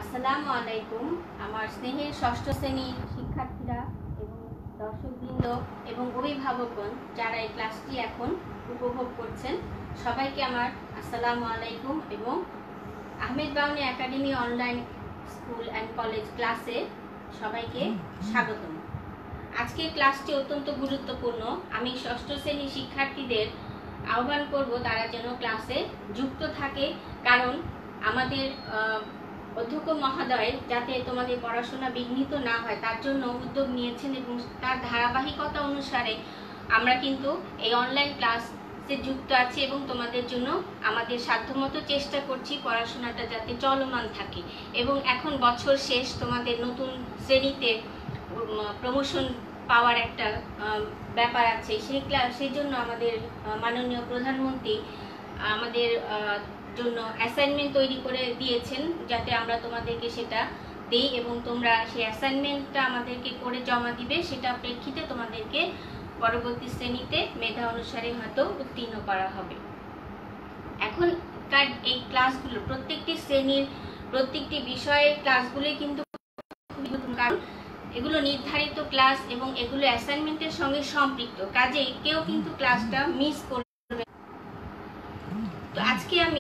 আসসালামু আলাইকুম। আমার স্নেহের ষষ্ঠ শ্রেণীর শিক্ষার্থীরা এবং দর্শকবৃন্দ এবং অভিভাবকগণ যারা এই ক্লাসটি এখন উপভোগ করছেন, সবাইকে আমার আসসালামু আলাইকুম এবং Ahmed Bauni academy online school and college ক্লাসে সবাইকে স্বাগতম। আজকের ক্লাসটি অত্যন্ত গুরুত্বপূর্ণ। আমি ষষ্ঠ শ্রেণীর শিক্ষার্থীদের আহ্বান করব তারা যেন ক্লাসে যুক্ত থাকে, কারণ আমাদের অধ্যক্ষ মহোদয় যাতে তোমাদের পড়াশোনা বিঘ্নিত না হয় তার জন্য উদ্যোগ নিয়েছেন এবং তার ধারাবাহিকতা অনুসারে আমরা কিন্তু এই অনলাইন ক্লাসে যুক্ত আছি এবং তোমাদের জন্য আমাদের সাধ্যমতো চেষ্টা করছি পড়াশোনাটা যাতে চলমান থাকে। এবং এখন বছর শেষ, তোমাদের নতুন শ্রেণীতে প্রমোশন পাওয়ার একটা ব্যাপার আছে, সেই জন্য আমাদের মাননীয় প্রধানমন্ত্রী আমাদের জন্য অ্যাসাইনমেন্ট তৈরি করে দিয়েছেন যাতে আমরা তোমাদেরকে সেটা দেই এবং তোমরা সেই অ্যাসাইনমেন্টটা আমাদেরকে করে জমা দিবে। সেটা প্রেক্ষিতে তোমাদেরকে পরবর্তী শ্রেণীতে মেধা অনুসারে হয়তো উত্তীর্ণ করা হবে। এখনকার এই ক্লাসগুলো প্রত্যেকটি শ্রেণীর প্রত্যেকটি বিষয়ের ক্লাসগুলো কিন্তু কারণ এগুলো নির্ধারিত ক্লাস এবং এগুলো অ্যাসাইনমেন্টের সঙ্গে সম্পৃক্ত, কাজেই কেউ কিন্তু ক্লাসটা মিস করবে। তো আজকে আমি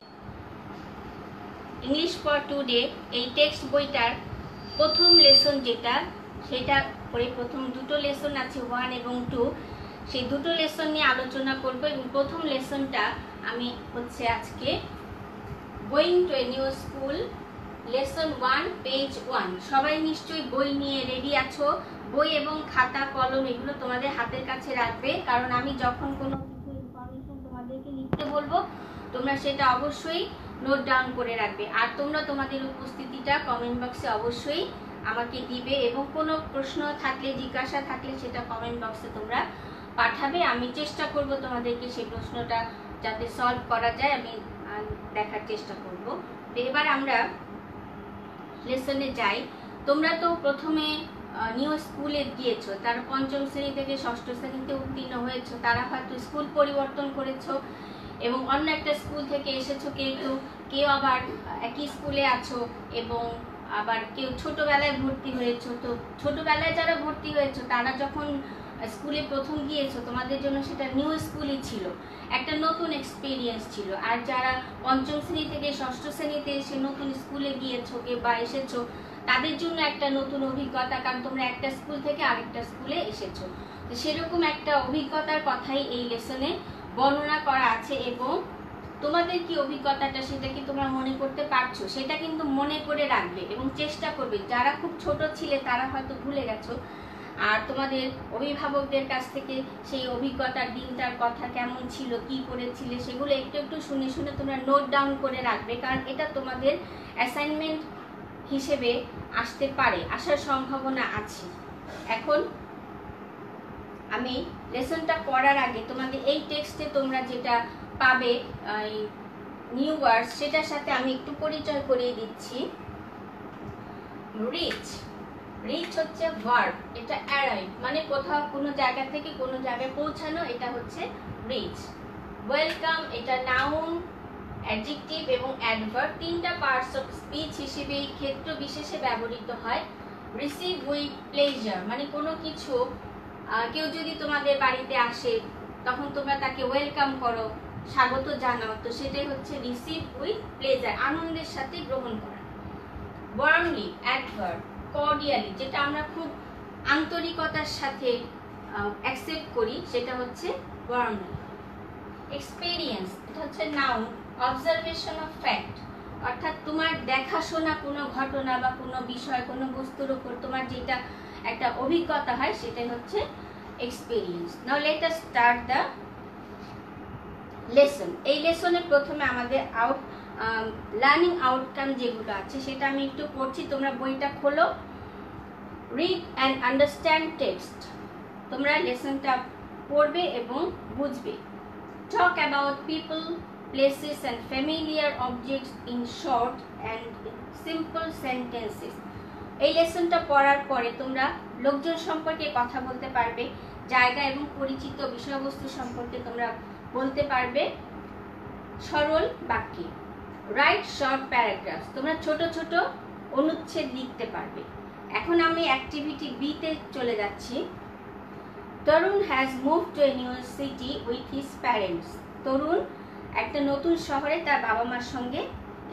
ইংলিশ ফর টুডে এই টেক্সট বইটার প্রথম লেসন যেটা, সেটা করে প্রথম দুটো লেসন আছে 1 এবং 2, সেই দুটো লেসন নিয়ে আলোচনা করব। এবং প্রথম লেসনটা আমি হচ্ছে আজকে going to a new school lesson 1 page 1। সবাই নিশ্চয়ই বই নিয়ে রেডি আছো। বই এবং খাতা কলম এগুলো তোমাদের হাতের কাছে রাখবে, কারণ আমি যখন কোনো কিছু ইনফরমেশন তোমাদেরকে লিখতে বলবো তোমরা সেটা অবশ্যই নোট ডাউন করে রাখবে। আর তোমরা তোমাদের উপস্থিতিটা কমেন্ট বক্সে অবশ্যই আমাকে দিবে এবং কোনো প্রশ্ন থাকলে, জিজ্ঞাসা থাকলে সেটা কমেন্ট বক্সে তোমরা পাঠাবে। আমি চেষ্টা করব তোমাদেরকে সেই প্রশ্নটা যাতে সলভ করা যায় আমি দেখার চেষ্টা করব। তো এবার আমরা লেসনে যাই। তোমরা তো প্রথমে নিউ স্কুলে গিয়েছো, তারা পঞ্চম শ্রেণী থেকে ষষ্ঠ শ্রেণীতে উত্তীর্ণ হয়েছো, তারা হয়তো স্কুল পরিবর্তন করেছো এবং অন্য একটা স্কুল থেকে এসেছো, কেউ আবার একই স্কুলে আছো এবং আবার কেউ ছোটবেলায় ভর্তি হয়েছো। তো ছোটবেলায় যারা ভর্তি হয়েছো তারা যখন স্কুলে প্রথম গিয়েছো তোমাদের জন্য সেটা নিউ স্কুলই ছিল, একটা নতুন এক্সপিরিয়েন্স ছিল। আর যারা পঞ্চম শ্রেণী থেকে ষষ্ঠ শ্রেণীতে এসে নতুন স্কুলে গিয়েছো বা এসেছো তাদের জন্য একটা নতুন অভিজ্ঞতা, কারণ তোমরা একটা স্কুল থেকে আরেকটা স্কুলে এসেছো। তো সেরকম একটা অভিজ্ঞতার কথাই এই লেসনে বর্ণনা করা আছে এবং তোমাদের কি অভিজ্ঞতাটা সেটা কি তোমরা মনে করতে পারছো সেটা কিন্তু মনে করে রাখবে এবং চেষ্টা করবে। যারা খুব ছোট ছিলে তারা হয়তো ভুলে গেছো, আর তোমাদের অভিভাবকদের কাছ থেকে সেই অভিজ্ঞতার দিনটার কথা কেমন ছিল, কি করেছিলে সেগুলো একটু একটু শুনে শুনে তোমরা নোট ডাউন করে রাখবে, কারণ এটা তোমাদের অ্যাসাইনমেন্ট হিসেবে আসতে পারে, আসার সম্ভাবনা আছে। এখন আমি লেসনটা পড়ার আগে তোমাদের এই টেক্সটে তোমরা যেটা পাবে নিউ ওয়ার্ডস সেটার সাথে আমি একটু পরিচয় করিয়ে দিচ্ছি। রিচ, রিচ হচ্ছে ভার্ব, এটা অ্যারাইভ মানে কোথাও কোনো জায়গা থেকে কোনো জায়গায় পৌঁছানো, এটা হচ্ছে রিচ। ওয়েলকাম, এটা নাউন, অ্যাডজেক্টিভ এবং অ্যাডভার্ব, তিনটা পার্টস অফ স্পিচ হিসেবে এই ক্ষেত্র বিশেষে ব্যবহৃত হয়। রিসিভ উইথ প্লেজার মানে কোনো কিছু, কেউ যদি তোমাদের বাড়িতে আসে তখন তোমরা তাকে ওয়েলকাম করো, স্বাগত জানাও, তো সেটাই হচ্ছে রিসিভ উইথ প্লেজার, আনন্দের সাথে গ্রহণ করা। ওয়ার্মলি, অ্যাডভার্ব, কর্ডিয়ালি যেটা আমরা খুব আন্তরিকতার সাথে অ্যাকসেপ্ট করি সেটা হচ্ছে ওয়ার্মলি। এক্সপেরিয়েন্স, এটা হচ্ছে নাউন, অবজারভেশন অফ ফ্যাক্ট অর্থাৎ তোমার দেখাশোনা কোনো ঘটনা বা কোনো বিষয়, কোনো বস্তুর উপর তোমার যেটা একটা অভিজ্ঞতা হয় সেটাই হচ্ছে experience. Now let us start the lesson. এই লেসনে প্রথমে আমাদের লার্নিং আউটকাম যেগুলো আছে সেটা আমি একটু পড়ছি, তোমরা বইটা খোলো। রিড অ্যান্ড আন্ডারস্ট্যান্ড টেক্সট, তোমরা লেসনটা পড়বে এবং বুঝবে। Talk about people, places and familiar objects in short and simple sentences. এই লেসনটা পড়ার পরে তোমরা লোকজন সম্পর্কে কথা বলতে পারবে, জায়গা এবং পরিচিত বিষয়বস্তু সম্পর্কে তোমরা বলতে পারবে সরল বাক্যে। রাইট শর্ট প্যারাগ্রাফস, তোমরা ছোট ছোট অনুচ্ছেদ লিখতে পারবে। এখন আমি অ্যাক্টিভিটি বিতে চলে যাচ্ছি। Tarun has move to a new city with his parents. Tarun একটা নতুন শহরে তার বাবা মার সঙ্গে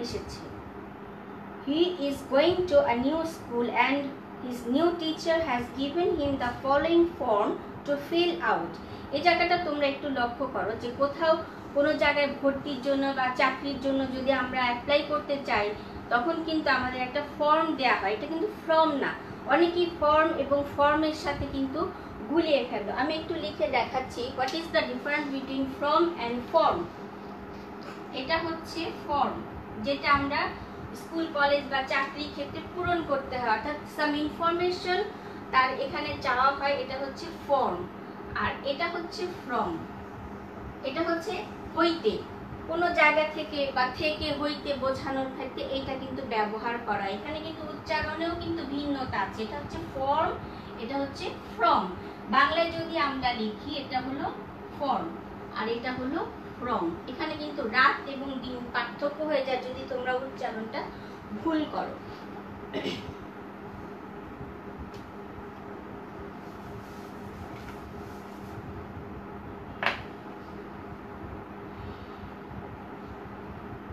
এসেছে। He is going to a new school and his new teacher has given him the following form to fill out. এই জায়গাটা তোমরা একটু লক্ষ্য করো যে কোথাও কোনো জায়গায় ভর্তির জন্য বা চাকরির জন্য যদি আমরা অ্যাপ্লাই করতে চাই তখন কিন্তু আমাদের একটা ফর্ম দেওয়া হয়। এটা কিন্তু ফর্ম না, অনেকেই ফর্ম এবং ফর্মের সাথে কিন্তু গুলিয়ে ফেলো। আমি একটু লিখে দেখাচ্ছি what is the difference between form and form. এটা হচ্ছে ফর্ম, যেটা আমরা স্কুল কলেজ বা চাকরির ক্ষেত্রে পূরণ করতে হয়, অর্থাৎ সাম ইনফরমেশন তার এখানে চাওয়া হয়, এটা হচ্ছে ফর্ম। আর এটা হচ্ছে ফ্রম, এটা হচ্ছে হইতে, কোনো জায়গা থেকে বা থেকে হইতে বোঝানোর ক্ষেত্রে এটা কিন্তু ব্যবহার করা। এখানে কিন্তু উচ্চারণেও কিন্তু ভিন্নতা আছে। এটা হচ্ছে ফর্ম, এটা হচ্ছে ফ্রম। বাংলায় যদি আমরা লিখি এটা হলো ফর্ম আর এটা হলো ফ্রম। এখানে কিন্তু রাত এবং দিন পার্থক্য হয়ে যায় যদি তোমরা উচ্চারণটা ভুল করো।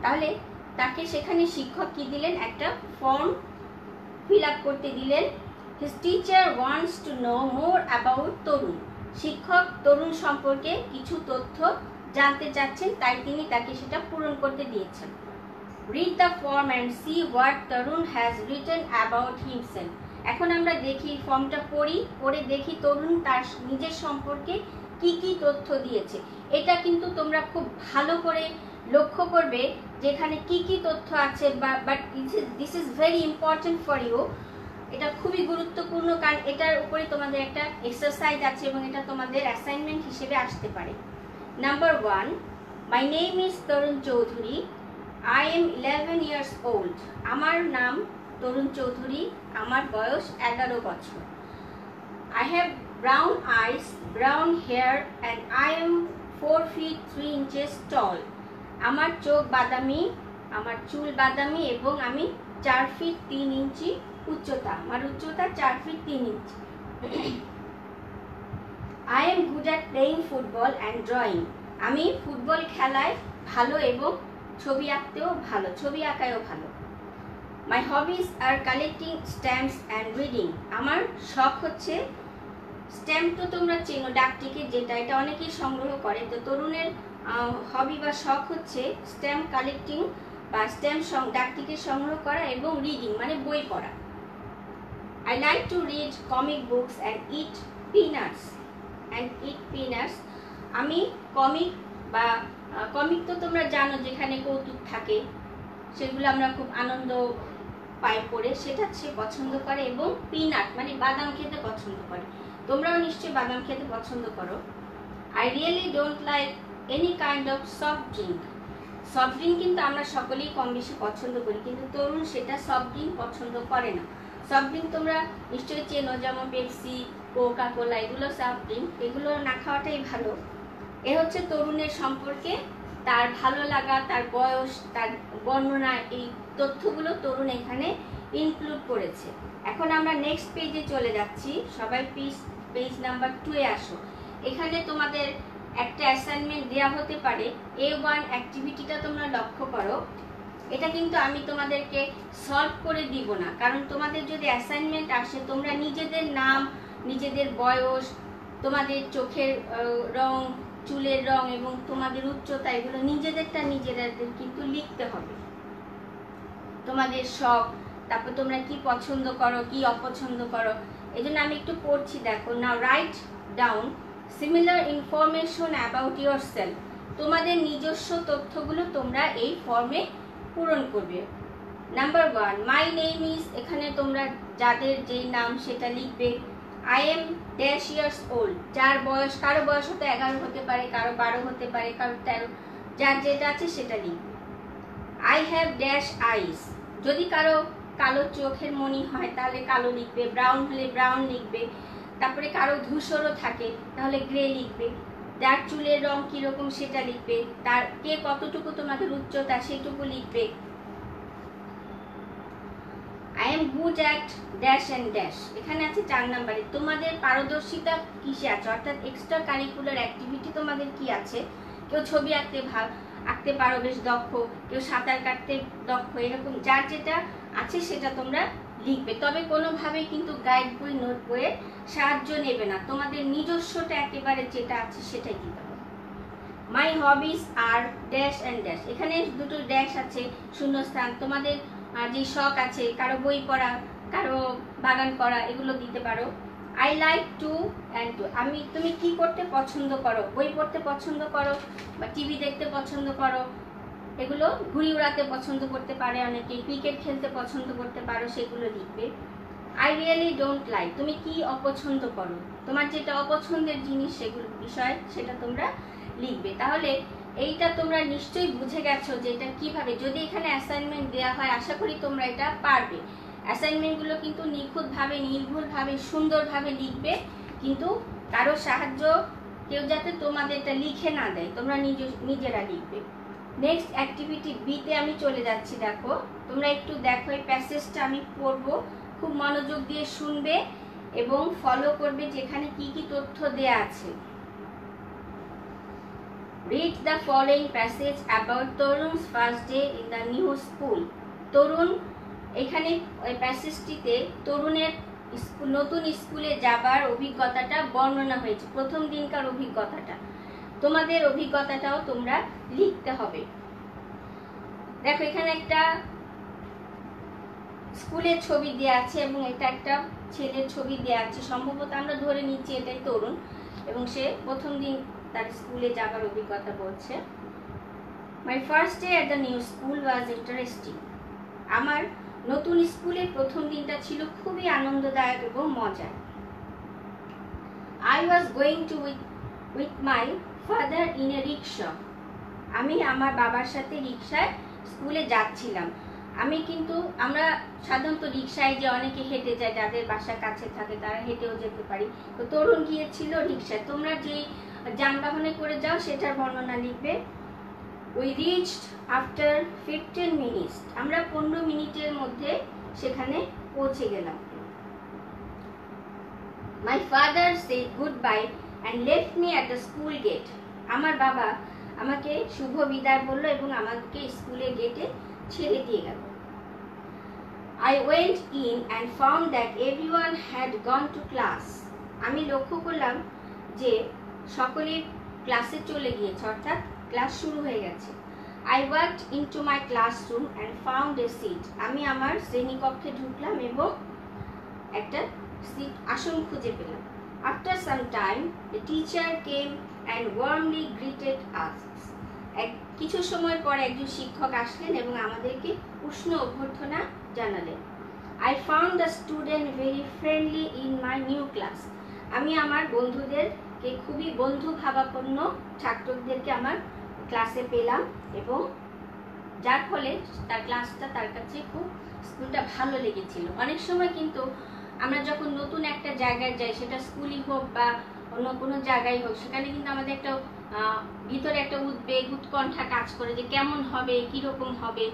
তাহলে তাকে সেখানে শিক্ষক কি দিলেন, একটা ফর্ম ফিল আপ করতে দিলেন। His teacher wants to know more about Tarun. শিক্ষক তরুণ সম্পর্কে কিছু তথ্য জানতে চাচ্ছেন, তাই তিনি তাকে সেটা পূরণ করতে দিয়েছেন। Read the form and see what Tarun has written about himself. এখন আমরা দেখি ফর্মটা পড়ে দেখি তরুণ তার নিজের সম্পর্কে কি কি তথ্য দিয়েছে। এটা কিন্তু তোমরা খুব ভালো করে লক্ষ্য করবে যেখানে কি কি তথ্য আছে, but this is very important for you. এটা খুবই গুরুত্বপূর্ণ, কারণ এটার উপরে তোমাদের একটা এক্সারসাইজ আছে এবং এটা তোমাদের অ্যাসাইনমেন্ট হিসেবে আসতে পারে। Number 1, my name is Tarun Chowdhury, I am 11 years old. আমার নাম তরুণ চৌধুরী, আমার বয়স 11 বছর। I have brown eyes, brown hair and I am 4 feet 3 inches tall. আমার চোখ বাদামি, আমার চুল বাদামি এবং আমি 4 ফিট 3 ইঞ্চি উচ্চতা, আমার উচ্চতা 4 feet 3 inch. I am good at playing football and drawing. আমি ফুটবল খেলায় ভালো এবং ছবি আঁকতেও ভালো, ছবি আঁকায়ও ভালো। My hobbies are collecting stamps and reading. আমার শখ হচ্ছে, স্ট্যাম্প তো তোমরা চেনো, ডাক টিকিট যেটা, এটা অনেকেই সংগ্রহ করে। তো তরুণের হবি বা শখ হচ্ছে স্ট্যাম্প কালেক্টিং বা স্ট্যাম্প ডাক টিকিট সংগ্রহ করা এবং রিডিং মানে বই পড়া। I like to read comic books and eat peanuts. আমি কমিক তো তোমরা জানো যেখানে কৌতুক থাকে, সেগুলো আমরা খুব আনন্দ পাই পড়ে, সেটা সে পছন্দ করে। এবং পিনাট মানে বাদাম খেতে পছন্দ করে, তোমরাও নিশ্চয়ই বাদাম খেতে পছন্দ করো। I really don't like any kind of soft drink. Soft drink কিন্তু আমরা সকলেই কম বেশি পছন্দ করি, কিন্তু তরুণ সেটা সফট ড্রিঙ্ক পছন্দ করে না। সফট ড্রিঙ্ক তোমরা নিশ্চয়ই চেনো, যেমন পেপসি, কোকা কোলা, এগুলো সফট ড্রিঙ্ক, এগুলো না খাওয়াটাই ভালো। এ হচ্ছে তরুণের সম্পর্কে তার ভালো লাগা, তার বয়স, তার বর্ণনা, এই তথ্যগুলো তরুণ এখানে ইনক্লুড করেছে। এখন আমরা নেক্সট পেজে চলে যাচ্ছি। সবাই পেজ নাম্বার 2 এ আসো। এখানে তোমাদের একটা অ্যাসাইনমেন্ট দেওয়া হতে পারে। A1 অ্যাক্টিভিটিটা তোমরা লক্ষ্য করো, এটা কিন্তু আমি তোমাদেরকে সলভ করে দিব না, কারণ তোমাদের যদি অ্যাসাইনমেন্ট আসে তোমরা নিজেদের নাম, নিজেদের বয়স, তোমাদের চোখের রং, চুলের রং এবং তোমাদের উচ্চতা, এগুলো নিজেদেরটা নিজেদের কিন্তু লিখতে হবে। তোমাদের শখ, তারপর তোমরা কি পছন্দ করো, কি অপছন্দ করো, এই জন্য আমি একটু পড়ছি, দেখো। Now write down similar information about yourself. তোমাদের নিজস্ব তথ্যগুলো তোমরা এই ফর্মে পূরণ করবে। নাম্বার 1, মাই নেম ইজ, এখানে তোমরা যাদের যেই নাম সেটা লিখবে। I am dash years old, যার বয়স, কারো বয়স হতে 11 হতে পারে, কারো 12 হতে পারে, কারো 13, যার যেটা আছে সেটা লিখবে। I have dash eyes, যদি কারো কালো চোখের মনি হয় তাহলে কালো লিখবে, ব্রাউন হলে ব্রাউন লিখবে। তারপরে কারো ধূসরও থাকে তাহলে গ্রে লিখবে। যার চুলের রং কিরকম সেটা লিখবে, তার কে কতটুকু তোমাদের উচ্চতা সেটুকু লিখবে। I am good at dash and dash, এখানে আছে 4 নম্বরে তোমাদের পারদর্শিতা কিসে আছে, অর্থাৎ এক্সট্রা কারিকুলার অ্যাক্টিভিটি তোমাদের কি আছে। কেউ ছবি আঁকতে পারো বেশ দক্ষ, কেউ সাঁতার কাটতে দক্ষ, এরকম যার যেটা আছে সেটা তোমরা লিখবে। তবে কোনোভাবে কিন্তু গাইড বই নোট বইয়ের সাহায্য নেবে না, তোমাদের নিজস্বটা একেবারে যেটা আছে সেটাই দিতে হবে। মাই হবিস আর ড্যাশ অ্যান্ড ড্যাশ, এখানে দুটো ড্যাশ আছে শূন্যস্থান, তোমাদের যে শখ আছে, কারো বই পড়া, কারো বাগান করা, এগুলো দিতে পারো। I like to and to, তুমি কি করতে পছন্দ করো, বই পড়তে পছন্দ করো বা টিভি দেখতে পছন্দ করো, এগুলো ঘুড়ি উড়াতে পছন্দ করতে পারে অনেকে, ক্রিকেট খেলতে পছন্দ করতে পারো, সেগুলো লিখবে। আই রিয়েলি ডোন্ট লাইক, তুমি কি অপছন্দ করো, তোমার যেটা অপছন্দের জিনিস সেগুলো বিষয় সেটা তোমরা লিখবে। তাহলে এইটা তোমরা নিশ্চয়ই বুঝে গেছো যে এটা কিভাবে, যদি এখানে অ্যাসাইনমেন্ট দেওয়া হয় আশা করি তোমরা এটা পারবে। অ্যাসাইনমেন্টগুলো কিন্তু নিখুঁতভাবে, নির্ভুলভাবে, সুন্দরভাবে লিখবে, কিন্তু কারো সাহায্য কেউ যাতে তোমাদেরটা লিখে না দেয়, তোমরা নিজেরা লিখবে। নেক্সট অ্যাক্টিভিটি বিতে আমি চলে যাচ্ছি। দেখো তোমরা একটু দেখো, এই প্যাসেজটা আমি পড়বো, খুব মনোযোগ দিয়ে শুনবে এবং ফলো করবে যেখানে কি কি তথ্য দেয়া আছে। Read the following passage about Torun's first day in the new school. তরুণ, এখানে ওই প্যাসেজটিতে তরুণের নতুন স্কুলে যাবার অভিজ্ঞতাটা বর্ণনা হয়েছে, প্রথম দিনকার অভিজ্ঞতাটা। তোমাদের অভিজ্ঞতাটাও তোমরা লিখতে হবে। দেখো এখানে একটা স্কুলের ছবি দেওয়া আছে এবং এটা একটা ছেলের ছবি দেওয়া আছে, সম্ভবত আমরা ধরে নিচ্ছি এটাই তরুণ, এবং সে প্রথম দিন তার স্কুলে যাবার অভিজ্ঞতা বলছে। My first day at the new school was interesting, আমার নতুন স্কুলের প্রথম দিনটা ছিল খুবই আনন্দদায়ক এবং মজার। I was going to with my father in a rickshaw, আমি আমার বাবার সাথে রিক্সায় স্কুলে যাচ্ছিলাম। আমরা সাধারণত রিক্সায় যে অনেকে হেঁটে যায়, যাদের বাসার কাছে থাকে তারা হেঁটেও যেতে পারি, তো তরুণ গিয়েছিল রিক্সায়। তোমরা যেই যানবাহনে করে যাও সেটার বর্ণনা লিখবে। উই রিচড আফটার 15 মিনিটস, আমরা 15 মিনিটের মধ্যে সেখানে পৌঁছে গেলাম। My father said goodbye and left me at the school gate, আমার বাবা আমাকে শুভ বিদায় বললো এবং আমাকে স্কুলের গেটে ছেড়ে দিয়ে গেল। I went in and found that everyone had gone to class, আমি লক্ষ্য করলাম যে সকলে ক্লাসে চলে গিয়েছে, অর্থাৎ ক্লাস শুরু হয়ে গেছে। I walked into my classroom and found a seat, আমি আমার শ্রেণীকক্ষে ঢুকলাম এবং একটা আসন খুঁজে পেলাম। After some time the teacher came and warmly greeted us, কিছু সময় পর একজন শিক্ষক আসলেন এবং আমাদেরকে উষ্ণ অভ্যর্থনা জানালেন। I found the student very friendly in my new class, আমি আমার বন্ধুদেরকে খুবই বন্ধু ভাবাপন্ন ছাত্রদেরকে আমার ক্লাসে পেলাম এবং যার ফলে তার ক্লাসটা তার কাছে খুব স্কুলটা ভালো লেগেছিল। অনেক সময় কিন্তু আমরা যখন নতুন একটা জায়গায় যাই, সেটা স্কুলই হোক বা অন্য কোনো জায়গায় হোক, সেখানে কিন্তু আমাদের একটা ভিতরে একটা উদ্বেগ, উৎকণ্ঠা কাজ করে যে কেমন হবে, কিরকম হবে,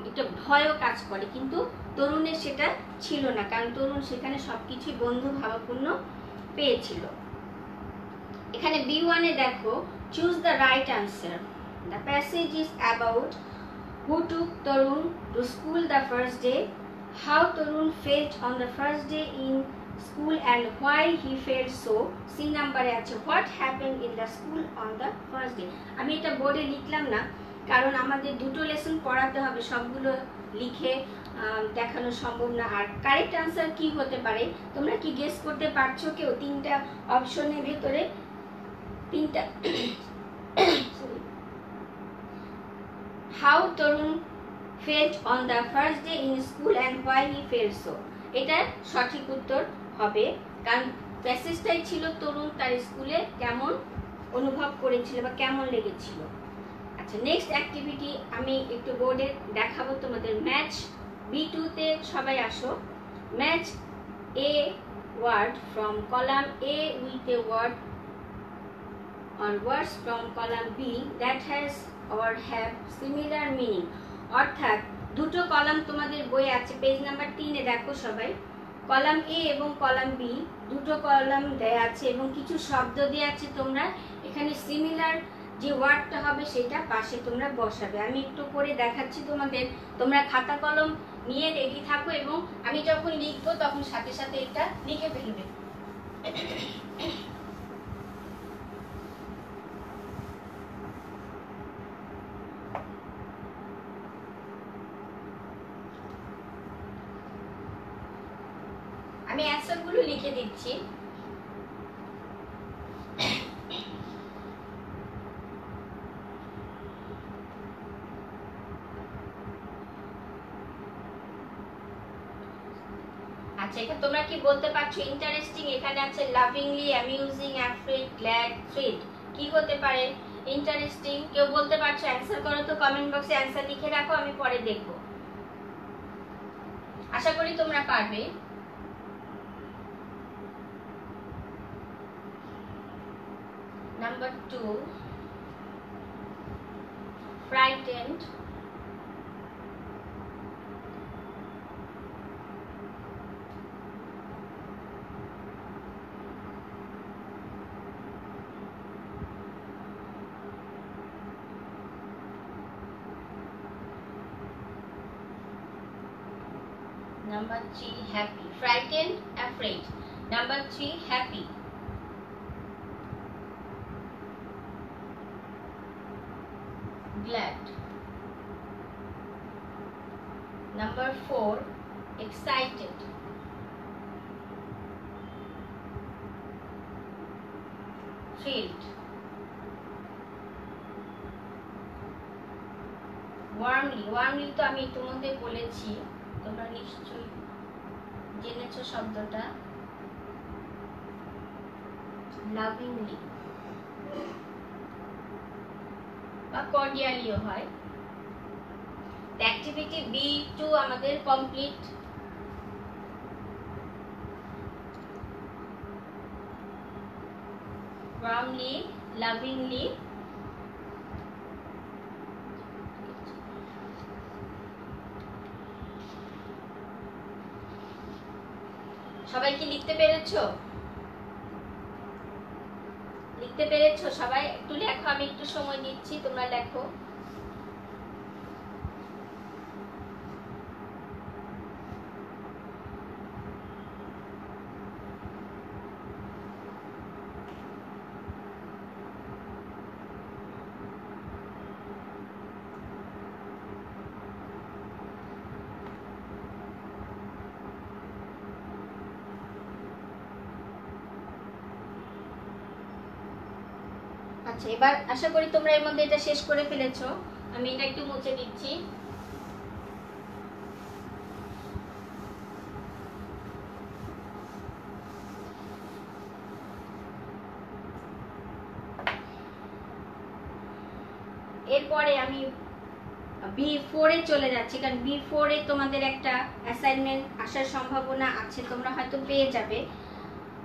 একটা ভয়ও কাজ করে। কিন্তু তরুণের সেটা ছিল না, কারণ তরুণ সেখানে সবকিছুই বন্ধু ভাবাপন্ন পেয়েছিল। এখানে B1-এ দেখো, choose the right answer. The passage is about who took Tarun to school the first day, how Tarun felt on the first day in school and why he felt so. C number আছে what happened in the school on the first day. আমি এটা বোর্ডে লিখলাম না, কারণ আমাদের দুটো lesson পড়াতে হবে, সবগুলো লিখে দেখানো সম্ভব না। আর কারেক্ট আনসার কি হতে পারে তোমরা কি গেস করতে পারছো কেউ? তিনটা অপশনের ভিতরে তিনটা How Tarun felt on the first day in school and why he felt so, এটা সঠিক উত্তর হবে, কারণ প্যাসেজটাই ছিল তরুণ তার স্কুলে কেমন অনুভব করেছিল বা কেমন লেগেছিল। আচ্ছা, নেক্সট অ্যাক্টিভিটি আমি একটু বোর্ডে দেখাবো তোমাদের। ম্যাচ B2-তে সবাই আসো। Match a word from column A with a word or words from column B that has or have similar meaning, অর্থাৎ দুটো কলাম তোমাদের বই আছে, পেজ নাম্বার 3-এ দেখো সবাই, কলাম এ এবং কলাম বি দুটো কলাম দেয়া আছে এবং কিছু শব্দ দেয়া আছে। তোমরা এখানে সিমিলার যে ওয়ার্ডটা হবে সেটা পাশে তোমরা বসাবে। আমি একটু করে দেখাচ্ছি তোমাদের, তোমরা খাতা কলম নিয়ে রেডি থাকো এবং আমি যখন লিখবো তখন সাথে সাথে এটা লিখে ফেলবে। আমি অ্যান্সারগুলো লিখে দিচ্ছি। আচ্ছা, এখানে তোমরা কি বলতে পারছো? ইন্টারেস্টিং এখানে আছে লাভিংলি, অ্যামিউজিং, অ্যাফ্রেড, গ্ল্যাড, থ্রিড। কি হতে পারে? ইন্টারেস্টিং। কেউ বলতে পারছো? অ্যান্সার করো তো কমেন্ট বক্সে, অ্যান্সার লিখে রাখো, আমি পরে দেখব। আশা করি তোমরা পারবে। Number 2, frightened. Number 3, happy. Frightened, afraid. Number 3, happy. Glad. Number 4, excited. Thrilled. Warmly. Warmly তো আমি ইতিমধ্যে বলেছি, তোমরা নিশ্চয়ই জেনেছো শব্দটা। Lovingly বা কর্ডিয়ালিও হয়। অ্যাক্টিভিটি B2 আমাদের কমপ্লিট। warmly, lovingly, সবাই কি লিখতে পেরেছো? লিখতে পেরেছো সবাই? একটু লেখো, আমি একটু সময় দিচ্ছি, তোমরা লেখো। আচ্ছা, এবার আশা করি তোমরা এর মধ্যে এটা শেষ করে ফেলেছো। আমি এটা একটু মুছে দিচ্ছি। এরপরে আমি B4 এ চলে যাচ্ছি, কারণ B4 এ তোমাদের একটা অ্যাসাইনমেন্ট আসার সম্ভাবনা আছে, তোমরা হয়তো পেয়ে যাবে।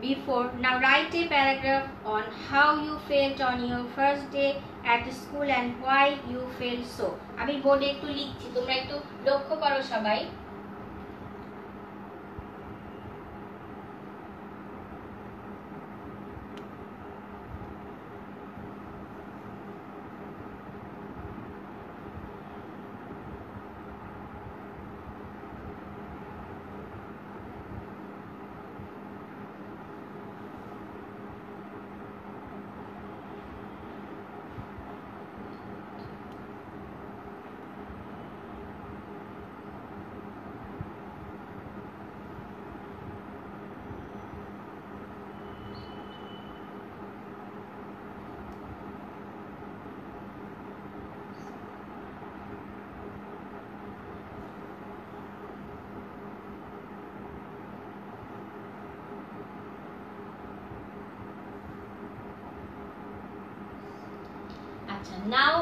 B4, now write a paragraph on how you felt on your first day at school and why you felt so. আমি বোর্ডে একটু লিখছি, তোমরা একটু লক্ষ্য করো সবাই। Now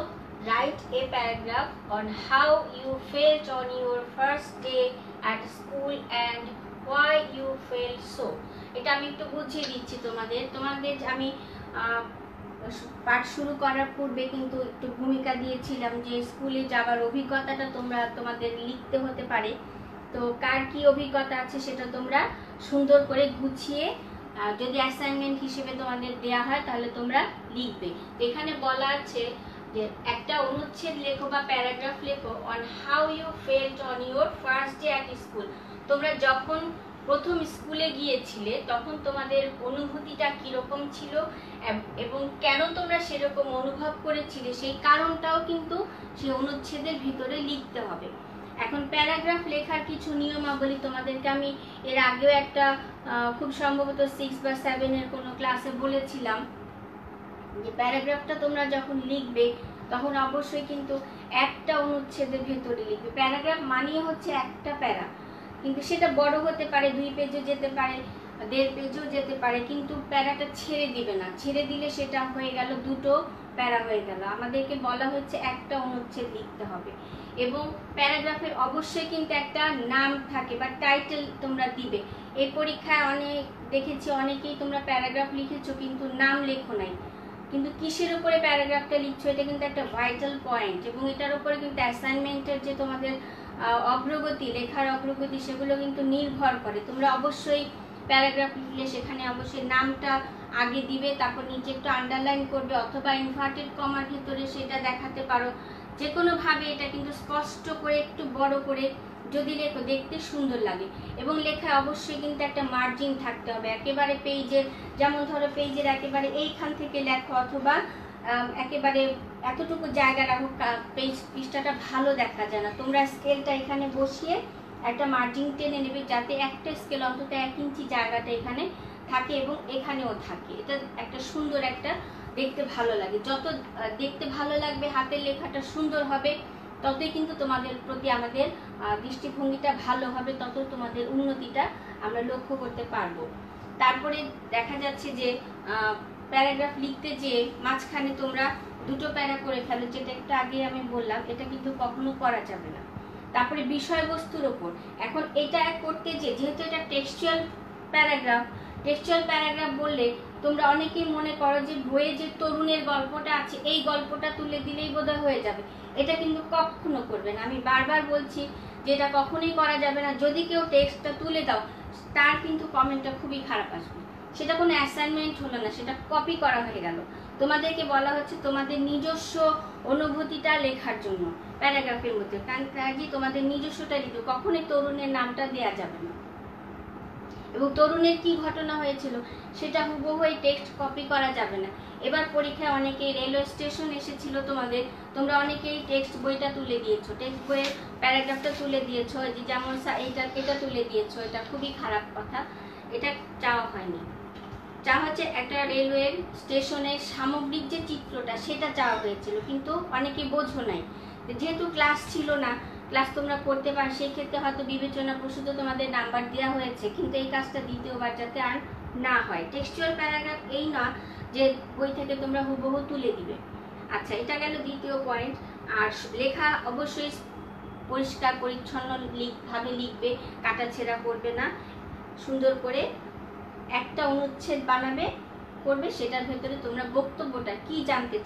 write a paragraph on how you felt on your first day at school and why you felt so. এটা আমি একটু বুঝিয়ে দিচ্ছি তোমাদের। আমি পাঠ শুরু করার পূর্বে কিন্তু একটু ভূমিকা দিয়েছিলাম যে স্কুলে যাবার অভিজ্ঞতাটা তোমাদের লিখতে হতে পারে। তো কার কি অভিজ্ঞতা আছে সেটা তোমরা সুন্দর করে গুছিয়ে যদি অ্যাসাইনমেন্ট হিসেবে তোমাদের দেয়া হয় তাহলে তোমরা লিখবে। তো এখানে বলা আছে যে একটা অনুচ্ছেদ লেখো বা প্যারাগ্রাফ লেখো on how you felt on your first day at school. তোমরা যখন প্রথম স্কুলে গিয়েছিলে তখন তোমাদের অনুভূতিটা কিরকম ছিল এবং কেন তোমরা সেরকম অনুভব করেছিলে সেই কারণটাও কিন্তু সেই অনুচ্ছেদের ভিতরে লিখতে হবে। এখন প্যারাগ্রাফ লেখার কিছু নিয়মাবলী তোমাদেরকে আমি এর আগেও একটা খুব সম্ভবত 6 বা 7 এর কোনো ক্লাসে বলেছিলাম যে প্যারাগ্রাফটা তোমরা যখন লিখবে তখন অবশ্যই কিন্তু একটা অনুচ্ছেদের ভেতরে লিখবে। প্যারাগ্রাফ মানিয়ে হচ্ছে একটা প্যারা, কিন্তু সেটা বড় হতে পারে, 2 পেজও যেতে পারে, 1.5 পেজও যেতে পারে, কিন্তু প্যারাটা ছেড়ে দিবে না। ছেড়ে দিলে সেটা হয়ে গেল দুটো প্যারা হয়ে গেল। আমাদেরকে বলা হচ্ছে একটা অনুচ্ছেদ লিখতে হবে এবং প্যারাগ্রাফের অবশ্যই কিন্তু একটা নাম থাকে বা টাইটেল তোমরা দিবে। এই পরীক্ষায় দেখেছি অনেকেই তোমরা প্যারাগ্রাফ লিখেছো কিন্তু নাম লেখো নাই, কিন্তু কিসের উপরে প্যারাগ্রাফটা লিখছো এটা কিন্তু একটা ভাইটাল পয়েন্ট এবং এটার উপরে কিন্তু অ্যাসাইনমেন্টের যে তোমাদের অগ্রগতি, লেখার অগ্রগতি সেগুলো কিন্তু নির্ভর করে। তোমরা অবশ্যই প্যারাগ্রাফ লিখলে সেখানে অবশ্যই নামটা আগে দিবে, তারপর নিচে একটু আন্ডারলাইন করবে অথবা ইনভার্টেড কমার ভিতরে সেটা দেখাতে পারো। যে কোনোভাবে এটা কিন্তু স্পষ্ট করে একটু বড় করে যদি লেখো দেখতে সুন্দর লাগে এবং লেখায় অবশ্যই কিন্তু একটা মার্জিন থাকতে হবে। একেবারে পেজের, যেমন ধরো পেজের একেবারে এইখান থেকে লেখো অথবা একেবারে এতটুকু জায়গা রাখো, পৃষ্ঠাটা ভালো দেখা যায় না। তোমরা স্কেলটা এখানে বসিয়ে একটা মার্জিন টেনে নেবে যাতে একটা স্কেল অন্তত 1 ইঞ্চি জায়গাটা এখানে থাকে এবং এখানেও থাকে। এটা একটা সুন্দর একটা দেখতে ভালো লাগে। যত দেখতে ভালো লাগবে, হাতের লেখাটা সুন্দর হবে, ততই কিন্তু তোমাদের প্রতি আমাদের দৃষ্টিভঙ্গিটা ভালো হবে, তত তোমাদের উন্নতিটা আমরা লক্ষ্য করতে পারবো। তারপরে দেখা যাচ্ছে যে প্যারাগ্রাফ লিখতে যে মাঝখানে তোমরা দুটো প্যারা করে ফেলো, যেটা একটু আগে আমি বললাম, এটা কিন্তু কখনো করা যাবে না। তারপরে বিষয়বস্তুর ওপর এখন এটা করতে যেহেতু এটা টেক্সচুয়াল প্যারাগ্রাফ বললে তোমরা অনেকেই মনে করো যে বইয়ে যে তরুণের গল্পটা আছে এই গল্পটা তুলে দিলেই বোধহয় হয়ে যাবে। এটা কিন্তু কখনো করবে না। আমি বারবার বলছি যে এটা কখনোই করা যাবে না। যদি কেউ টেক্সটটা তুলে দাও তার কিন্তু কমেন্টটা খুবই খারাপ আসবে। সেটা কোনো অ্যাসাইনমেন্ট হলো না, সেটা কপি করা হয়ে গেল। তোমাদেরকে বলা হচ্ছে তোমাদের নিজস্ব অনুভূতিটা লেখার জন্য প্যারাগ্রাফের মধ্যে, কাজে তোমাদের নিজস্বটা লিখবে, কখনোই তরুণের নামটা দেয়া যাবে না। এবং তরুণের কি ঘটনা হয়েছিল সেটা হুবহু এই টেক্সট কপি করা যাবে না। এবার পরীক্ষায় অনেকেই রেলওয়ে স্টেশন এসেছিল তোমরা অনেকেই টেক্সট বইটা তুলে দিয়েছো, টেক্সট বইয়ের প্যারাগ্রাফটা তুলে দিয়েছো, যেমন এটা তুলে দিয়েছো। এটা খুবই খারাপ কথা, এটা চাওয়া হয়নি। চাওয়া হচ্ছে একটা রেলওয়ে স্টেশনের সামগ্রিক যে চিত্রটা সেটা চাওয়া হয়েছিল, কিন্তু অনেকে বোঝো নাই। যেহেতু ক্লাস ছিল না, ক্লাস তোমরা করতে পারো, সেই ক্ষেত্রে হয়তো বিবেচনা প্রসূত তোমাদের নাম্বার দেওয়া হয়েছে, কিন্তু এই কাজটা দ্বিতীয়বার যাতে আর না হয়। টেক্সচুয়াল প্যারাগ্রাফ এই না যে বই থেকে তোমরা হুবহু তুলে দিবে। আচ্ছা, এটা গেল দ্বিতীয় পয়েন্ট। আর লেখা অবশ্যই পরিষ্কার পরিচ্ছন্ন ভাবে লিখবে, কাটাছেঁড়া করবে না, সুন্দর করে একটা অনুচ্ছেদ করবে, সেটার ভেতরে তোমরা বক্তব্যটা কি জানতে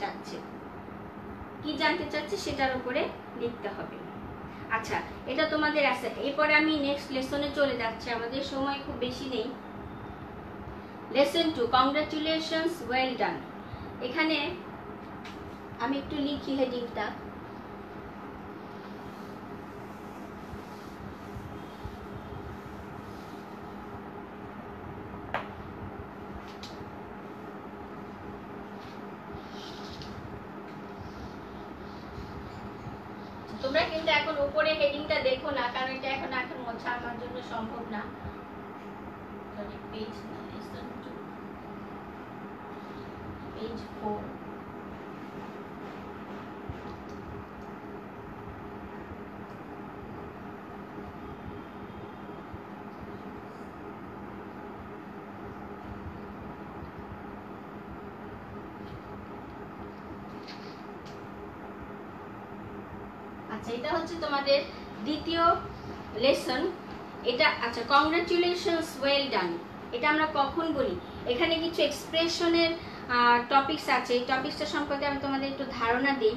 চাচ্ছে সেটার উপরে লিখতে হবে। আচ্ছা, এটা তোমাদের আছে। এরপরে আমি নেক্সট লেসনে চলে যাচ্ছি, আমাদের সময় খুব বেশি নেই। Lesson 2, congratulations, well done. এখানে আমি একটু লিখি হেডিংটা। তোমরা কিন্তু এখন উপরে হেডিংটা দেখো না, কারণ এটা এখন মোছা আমার জন্য সম্ভব না। পেজ 4। আচ্ছা, এটা হচ্ছে তোমাদের দ্বিতীয় লেসন। এটা আচ্ছা, কংগ্রাচুলেশনস, ওয়েল ডান, এটা আমরা কখন বলি? এখানে কিছু এক্সপ্রেশনের টপিকস আছে, এই টপিকসটা সম্পর্কে আমি তোমাদের একটু ধারণা দিই।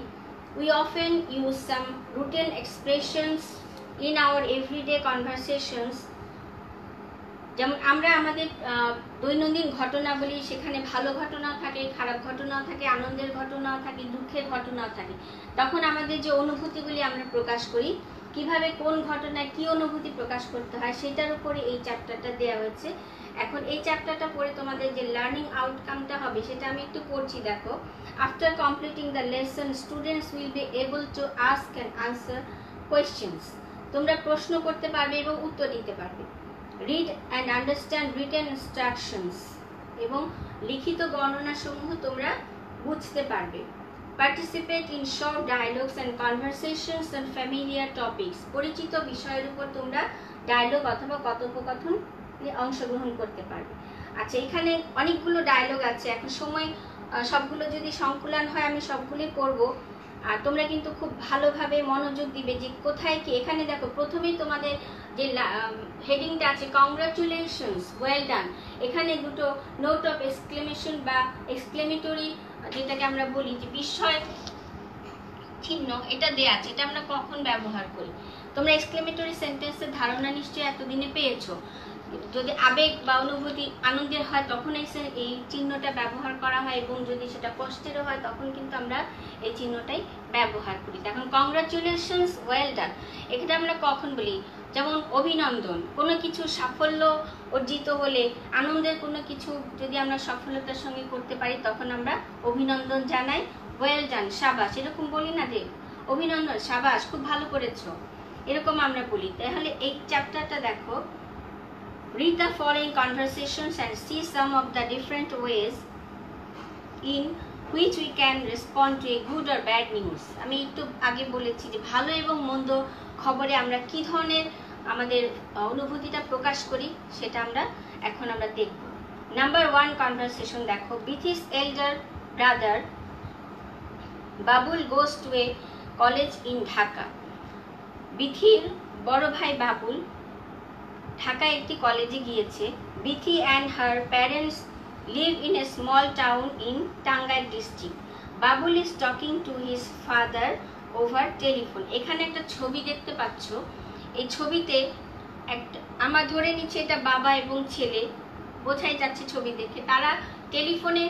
We often use some routine expressions in our everyday conversations. যেমন আমরা আমাদের দৈনন্দিন ঘটনা বলি, সেখানে ভালো ঘটনাও থাকে, খারাপ ঘটনাও থাকে, আনন্দের ঘটনাও থাকে, দুঃখের ঘটনাও থাকে। তখন আমাদের যে অনুভূতিগুলি আমরা প্রকাশ করি, কিভাবে কোন ঘটনায় কি অনুভূতি প্রকাশ করতে হয়, সেটার উপরে এই চ্যাপ্টারটা দেওয়া হয়েছে। এখন এই চ্যাপ্টারটা পড়ে তোমাদের যে লার্নিং আউটকামটা হবে সেটা আমি একটু পড়ছি, দেখো। After completing the lesson students will be able to ask and answer questions. তোমরা প্রশ্ন করতে পারবে এবং উত্তর দিতে পারবে। Read and understand written instructions, এবং লিখিত বর্ণনাসমূহ তোমরা বুঝতে পারবে। Participate in short dialogues and conversations on familiar topics, পরিচিত বিষয়ের উপর তোমরা ডায়লগ অথবা কথোপকথন অংশগ্রহণ করতে পারবে। আচ্ছা, এখানে অনেকগুলো ডায়লগ আছে, এখন সময় সবগুলো যদি সংকুলন হয় আমি সবগুলোই পড়বো, আর তোমরা কিন্তু খুব ভালোভাবে মনোযোগ দিবে যে কোথায় কি। এখানে দেখো, প্রথমেই তোমাদের যে হেডিংটা আছে কংগ্রাচুলেশনস, ওয়েল ডান, এখানে দুটো নোট অফ এক্সক্লেমেশন বা এক্সক্লেমেটরি, যেটাকে আমরা বলি যে বিস্ময় চিহ্ন, এটা দেয়া আছে। এটা আমরা কখন ব্যবহার করি? তোমরা এক্সক্লেমেটরি সেন্টেন্সের ধারণা নিশ্চয়ই এতদিনে পেয়েছো। যদি আবেগ বা অনুভূতি আনন্দের হয় তখন এই চিহ্নটা ব্যবহার করা হয়, এবং যদি সেটা কষ্টেরও হয় তখন কিন্তু আমরা এই চিহ্নটাই ব্যবহার করি। এখন কংগ্রাচুলেশনস, ওয়েল ডান, এটা আমরা কখন বলি? যেমন অভিনন্দন, কোনো কিছু সাফল্য অর্জিত হলে, আনন্দের কোনো কিছু যদি আমরা সফলতার সঙ্গে করতে পারি তখন আমরা অভিনন্দন জানাই, ওয়েল ডান, সাবাস, এরকম বলি না যে অভিনন্দন, সাবাস, খুব ভালো করেছো, এরকম আমরা বলি। তাহলে এই চ্যাপ্টারটা দেখো, read the following conversations and see some of the different ways in which we can respond to a good or bad news. আমি একটু আগে বলেছি যে ভালো এবং মন্দ খবরে আমরা কি ধরনের আমাদের অনুভূতিটা প্রকাশ করি, সেটা এখন আমরা দেখব। নাম্বার 1 কনভারসেশন দেখো, with his elder brother Babul goes to a college in Dhaka. বিথির বড় ভাই বাবুল ঢাকায় একটি কলেজে গিয়েছে। Bithi and her parents live in a small town in Tangail district. Babul is talking to his father over telephone. এখানে একটা ছবি দেখতে পাচ্ছ, এই ছবিতে একটা, আমরা ধরে নিচ্ছি এটা বাবা এবং ছেলে, বোঝাই যাচ্ছে ছবি দেখে, তারা টেলিফোনে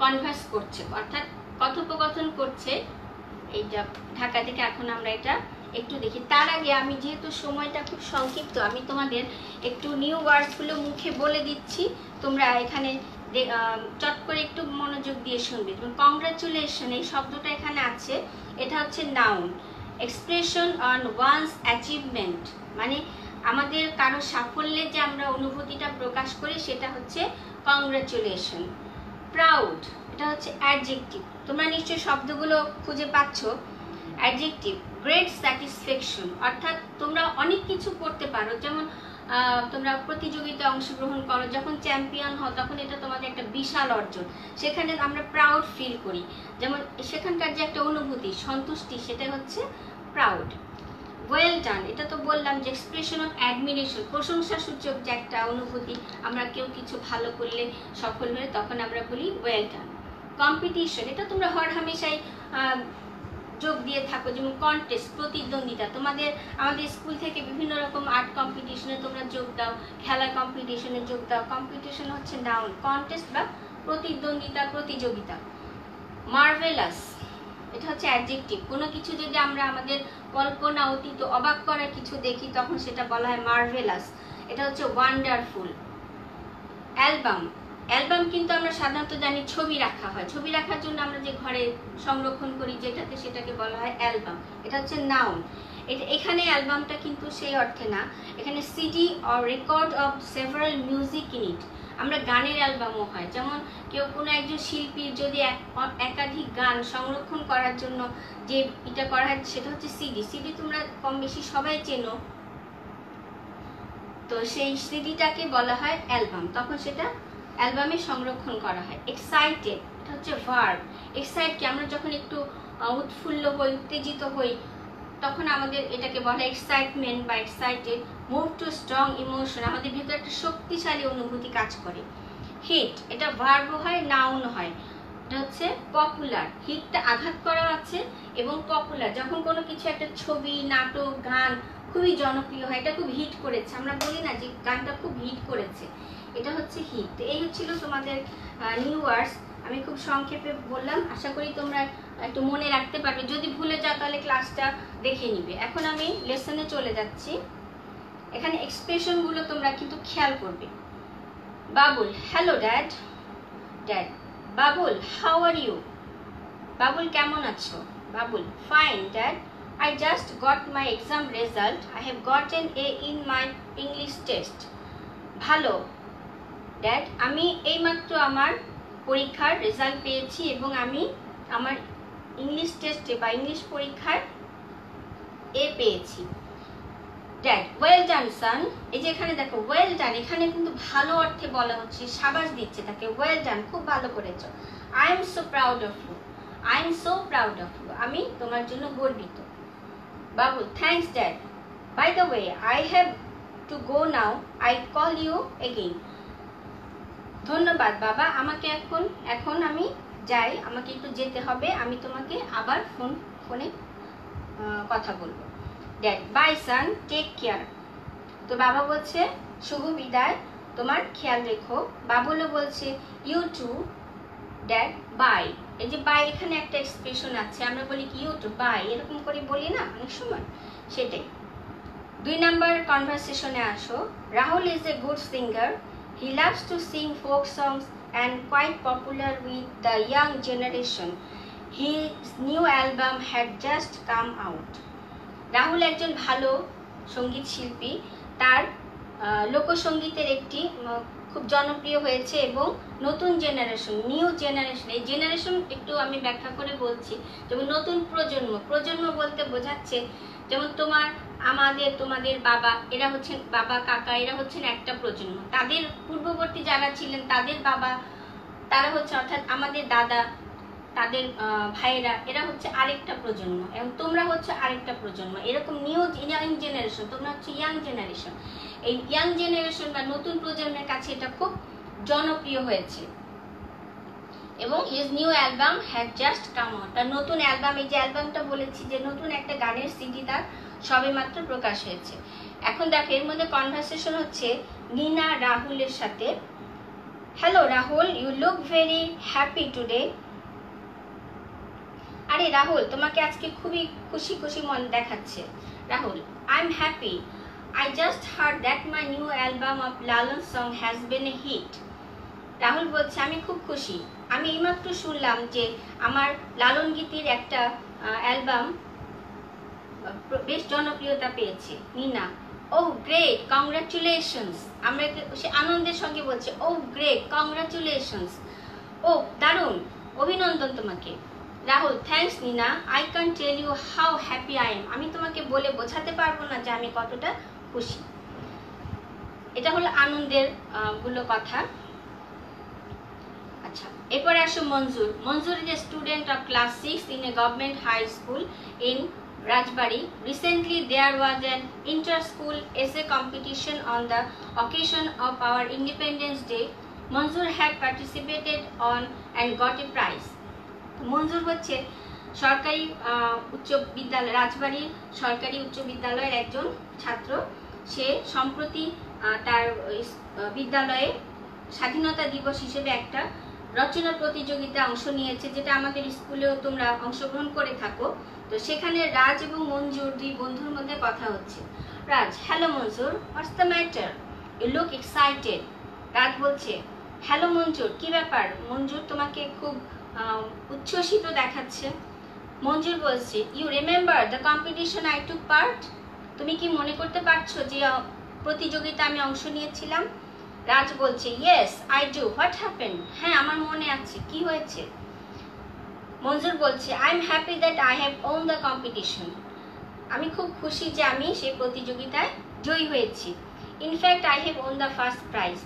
কনভার্স করছে, অর্থাৎ কথোপকথন করছে। এইটা ঢাকা থেকে এখন আমরা এটা একটু দেখি। তার আগে আমি, যেহেতু সময়টা খুব সংক্ষিপ্ত, আমি তোমাদের একটু নিউ ওয়ার্ডসগুলো মুখে বলে দিচ্ছি, তোমরা এখানে চট করে একটু মনোযোগ দিয়ে শুনবে। যেমন কংগ্রাচুলেশন, এই শব্দটা এখানে আছে, এটা হচ্ছে noun. Expression on one's achievement, মানে আমাদের কারো সাফল্যে যে আমরা অনুভূতিটা প্রকাশ করি সেটা হচ্ছে কংগ্রাচুলেশন। প্রাউড, এটা হচ্ছে অ্যাডজেক্টিভ, তোমরা নিশ্চয়ই শব্দগুলো খুঁজে পাচ্ছ। অ্যাডজেক্টিভ, গ্রেট স্যাটিসফ্যাকশন, অর্থাৎ তোমরা অনেক কিছু করতে পারো, যেমন তোমরা প্রতিযোগিতায় অংশগ্রহণ করো, যখন চ্যাম্পিয়ন হও তখন এটা তোমাদের একটা বিশাল অর্জন, সেখানে আমরা প্রাউড ফিল করি। যেমন সেখানকার যে একটা অনুভূতি, সন্তুষ্টি, সেটা হচ্ছে প্রাউড। ওয়েল ডান, এটা তো বললাম যে এক্সপ্রেশন অফ অ্যাডমিরেশন, প্রশংসা সূচক যে একটা অনুভূতি, আমরা কেউ কিছু ভালো করলে, সফল হলে তখন আমরা বলি ওয়েল ডান। কম্পিটিশন, এটা তোমরা হর হামেশাই যোগ দিয়ে থাকো, যেমন কন্টেস্ট, প্রতিদ্বন্দ্বিতা, আমাদের স্কুল থেকে বিভিন্ন রকম আর্ট কম্পিটিশনে তোমরা যোগ দাও, খেলার কম্পিটিশনে যোগ দাও। কম্পিটিশন হচ্ছে নাউন, কন্টেস্ট বা প্রতিদ্বন্দ্বিতা, প্রতিযোগিতা। মার্ভেলাস, এটা হচ্ছে অ্যাডজেক্টিভ, কোনো কিছু যদি আমরা আমাদের কল্পনা অতীত অবাক করা কিছু দেখি তখন সেটা বলা হয় মার্ভেলাস, এটা হচ্ছে ওয়ান্ডারফুল। অ্যালবাম, অ্যালবাম কিন্তু আমরা সাধারণত জানি ছবি রাখা হয়, ছবি রাখার জন্য আমরা যে ঘরে সংরক্ষণ করি যেটাতে, সেটাকে বলা হয় অ্যালবাম, এটা হচ্ছে নাউন। এখানে অ্যালবামটা কিন্তু সেই অর্থে না, এখানে CD or record of several music in it, আমরা গানের অ্যালবামও হয়, যেমন কোনো একজন শিল্পীর যদি একাধিক গান সংরক্ষণ করার জন্য যে এটা করা হয় সেটা হচ্ছে সিডি। সিডি তোমরা কম বেশি সবাই চেনো, তো সেই সিডিটাকে বলা হয় অ্যালবাম, তখন সেটা অ্যালবামে সংরক্ষণ করা হয়। এক্সাইটেড, এটা হচ্ছে ভার্ব। এক্সাইট কি, আমরা যখন একটু উৎফুল্ল হই, উত্তেজিত হই, তখন আমাদের এটাকে বলা হয় এক্সাইটমেন্ট বা excited. Move to strong emotion, আমাদের ভেতরে একটা শক্তিশালী অনুভূতি কাজ করে। হিট, এটা ভার্ব হয়, নাউন হয়। এটা হচ্ছে পপুলার, হিটটা আঘাত করা আছে এবং পপুলার। যখন কোনো কিছু একটা ছবি, নাটক, গান খুবই জনপ্রিয় হয়, এটা খুব হিট করেছে, আমরা বলি না যে গানটা খুব হিট করেছে, এটা হচ্ছে হিট। এই হচ্ছিল তোমাদের নিউ ওয়ার্ডস। আমি খুব সংক্ষেপে বললাম, আশা করি তোমরা একটু মনে রাখতে পারবে। যদি ভুলে যাও তাহলে ক্লাসটা দেখে নিবে। এখন আমি লেসনে চলে যাচ্ছি। এখানে এক্সপ্রেশনগুলো তোমরা কিন্তু খেয়াল করবে। Babul, hello dad. Dad, Babul, how are you? Babul, কেমন আছো? Babul, fine dad, I just got my exam result. I have gotten A in my English test. ভালো ড্যাড, আমি এইমাত্র আমার পরীক্ষার রেজাল্ট পেয়েছি এবং আমি আমার ইংলিশ টেস্টে বা ইংলিশ পরীক্ষায় এ পেয়েছি। ড্যাড, ওয়েল ডান সান। এই যে এখানে দেখো ওয়েল ডান, এখানে কিন্তু ভালো অর্থে বলা হচ্ছে, সাবাস দিচ্ছে তাকে, ওয়েল ডান, খুব ভালো করেছো। I am so proud of you. I am so proud of you, আমি তোমার জন্য গর্বিত। Babul, thanks dad, by the way I have to go now, I call you again. ধন্যবাদ বাবা, আমাকে এখন আমি যাই, আমাকে একটু যেতে হবে, আমি তোমাকে আবার ফোনে কথা বলবো। Dad, bye son, take care. তো বাবা বলছে শুভ বিদায়, তোমার খেয়াল রেখো। বাবুলও বলছে ইউ টু ড্যাড, বাই। এই যে বাই, এখানে একটা এক্সপ্রেশন আছে, আমরা বলি কি ইউ টু, বাই, এরকম করে বলি না অনেক সময়, সেটাই। 2 নাম্বার কনভারসেশনে আসো। Rahul is a good singer. He loves to sing folk songs and quite popular with the young generation. His new album had just come out. Rahul একজন ভালো সঙ্গীত শিল্পী, তার লোকসঙ্গীতের একটি খুব জনপ্রিয় হয়েছে এবং নতুন জেনারেশন, নিউ জেনারেশন, এই জেনারেশন একটু আমি ব্যাখ্যা করে বলছি, যেমন নতুন প্রজন্ম বলতে বোঝাচ্ছে যেমন তোমাদের বাবা, এরা হচ্ছেন বাবা কাকা, এরা হচ্ছেন একটা প্রজন্ম, তাদের পূর্ববর্তী যারা ছিলেন তাদের বাবা, তারা হচ্ছে অর্থাৎ আমাদের দাদা, তাদের ভাইয়েরা, এরা হচ্ছে আরেকটা প্রজন্ম এবং তোমরা হচ্ছে আরেকটা প্রজন্ম, এরকম নিউ ইয়াং জেনারেশন, তোমরা হচ্ছে ইয়াং জেনারেশন। এই ইয়াং জেনারেশন বা নতুন প্রজন্মের কাছে এটা খুব জনপ্রিয় হয়েছে এবং his new album had just come out, তার নতুন অ্যালবাম, এই যে অ্যালবামটা বলেছি যে নতুন একটা গানের সিডি তার সবেমাত্র প্রকাশ হয়েছে। এখন দেখো এর মধ্যে কনভারসেশন হচ্ছে নীনা রাহুলের সাথে। Hello Rahul, you look very happy today. আরে রাহুল, তোমাকে আজকে খুবই খুশি খুশি মন দেখাচ্ছে। Rahul, I am happy, I just heard that my new album of Lalon song has been a hit. Rahul বলছে আমি খুব খুশি, আমি এইমাত্র শুনলাম যে আমার লালন গীতির একটা অ্যালবাম বেশ জনপ্রিয়তা পেয়েছে। নীনা, ও গ্রেট, কংগ্রাচুলেশনস। আমরা সে আনন্দের সঙ্গে বলছে ও গ্রেট, কংগ্রাচুলেশনস, ও দারুণ, অভিনন্দন তোমাকে। Rahul, thanks Nina, I can tell you how happy I am. আমি তোমাকে বলে বোঝাতে পারবো না যে আমি কতটা খুশি। এটা হলো আনন্দের কথা। আচ্ছা, এরপরে আসো Manjur. Manjur is a student of class 6 in a government high school in Rajbari. Recently there was an inter-school essay competition on the occasion of our Independence Day. Manzoor had participated on and got a prize. মঞ্জুর হচ্ছে সরকারি উচ্চ বিদ্যালয়, রাজবাড়ির সরকারি উচ্চ বিদ্যালয়ের একজন ছাত্র। সে সম্প্রতি তার বিদ্যালয়ে স্বাধীনতা দিবস হিসেবে একটা রচনা প্রতিযোগিতা অংশ নিয়েছে, যেটা আমাদের স্কুলেও তোমরা অংশগ্রহণ করে থাকো। তো সেখানে রাজ এবং মঞ্জুর দুই বন্ধুর মধ্যে কথা হচ্ছে। Raj, hello Manjur, what's the matter, you look excited. Raj বলছে হ্যালো মঞ্জুর, কি ব্যাপার? মঞ্জুর তোমাকে খুব উচ্ছ্বসিত দেখাচ্ছে। মঞ্জুর বলছে you remember the competition I took part. তুমি কি মনে করতে পারছো যে প্রতিযোগিতা আমি অংশ নিয়েছিলাম? রাজ বলছে yes I do, what happened. হ্যাঁ, আমার মনে আছে, কি হয়েছে? মঞ্জুর বলছে I am happy that I have won the competition. আমি খুব খুশি যে আমি সেই প্রতিযোগিতায় জয়ী হয়েছি। In fact I have won the first prize,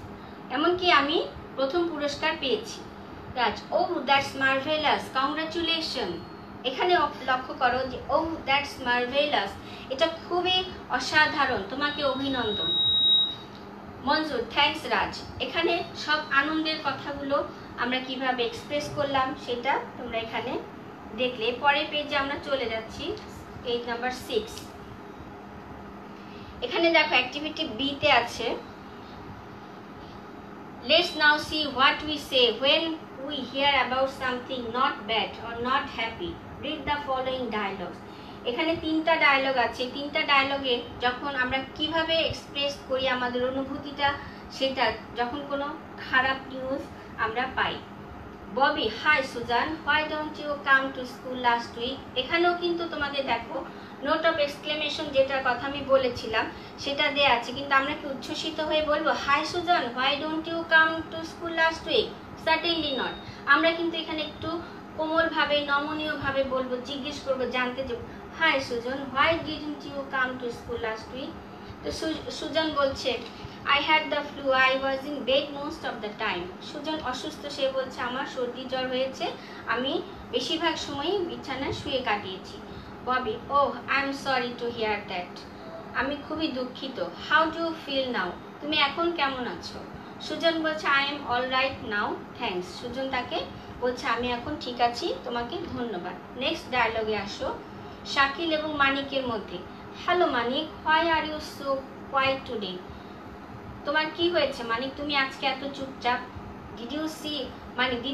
এমনকি আমি প্রথম পুরস্কার পেয়েছি। রাজ, ও দ্যাটস মার্ভেলাস, কংগ্রাচুলেশন। এখানে লক্ষ্য করো যে ও দ্যাটস মার্ভেলাস, এটা খুবই অসাধারণ, তোমাকে অভিনন্দন। মঞ্জুর, থ্যাংকস রাজ। এখানে সব আনন্দের কথাগুলো আমরা কিভাবে এক্সপ্রেস করলাম সেটা তোমরা এখানে দেখলে। পরের পেজে আমরা চলে যাচ্ছি, পেজ নাম্বার 6। এখানে দেখো অ্যাক্টিভিটি বি তে আছে, let's now see what we say when we hear about something not bad or not happy. Read the following dialogues. এখানে 3টা ডায়লগ আছে। 3টা ডায়লগে যখন আমরা কিভাবে এক্সপ্রেস করি আমাদের অনুভূতিটা, সেটা যখন কোনো খারাপ নিউজ আমরা পাই। Bobby, hi Suzanne, why don't you come to school last week. এখানেও কিন্তু তোমাদের দেখো নোট অফ এক্সক্লেমেশন যেটার কথা আমি বলেছিলাম সেটা দেয়া আছে, কিন্তু আমরা কি উচ্ছ্বসিত হয়ে বলবো hi Suzanne, why don't you come to school last week? Certainly not. আমরা কিন্তু এখানে একটু কোমলভাবে, নমনীয়ভাবে বলবো, জিজ্ঞেস করবো, জানতে চাইবো, hi Sujan, why didn't you come to school last week? তো সুজন বলছে, I had the flu, I was in bed most of the time. Sujan অসুস্থ, সে বলছে আমার সর্দি জ্বর হয়েছে, আমি বেশিরভাগ সময়ই বিছানায় শুয়ে কাটিয়েছি। Bobby, oh I am sorry to hear that. আমি খুবই দুঃখিত। How do you feel now? তুমি এখন কেমন আছো? সুজন বলছে I am all right now, thanks. Sujan তাকে বলছে আমি এখন ঠিক আছি, তোমাকে ধন্যবাদ। নেক্সট ডায়লগে আসো, শাকিল এবং মানিকের মধ্যে। Hello Manik, why are you so quiet today? তোমার কি হয়েছে মানিক, তুমি আজকে এত চুপচাপ? Did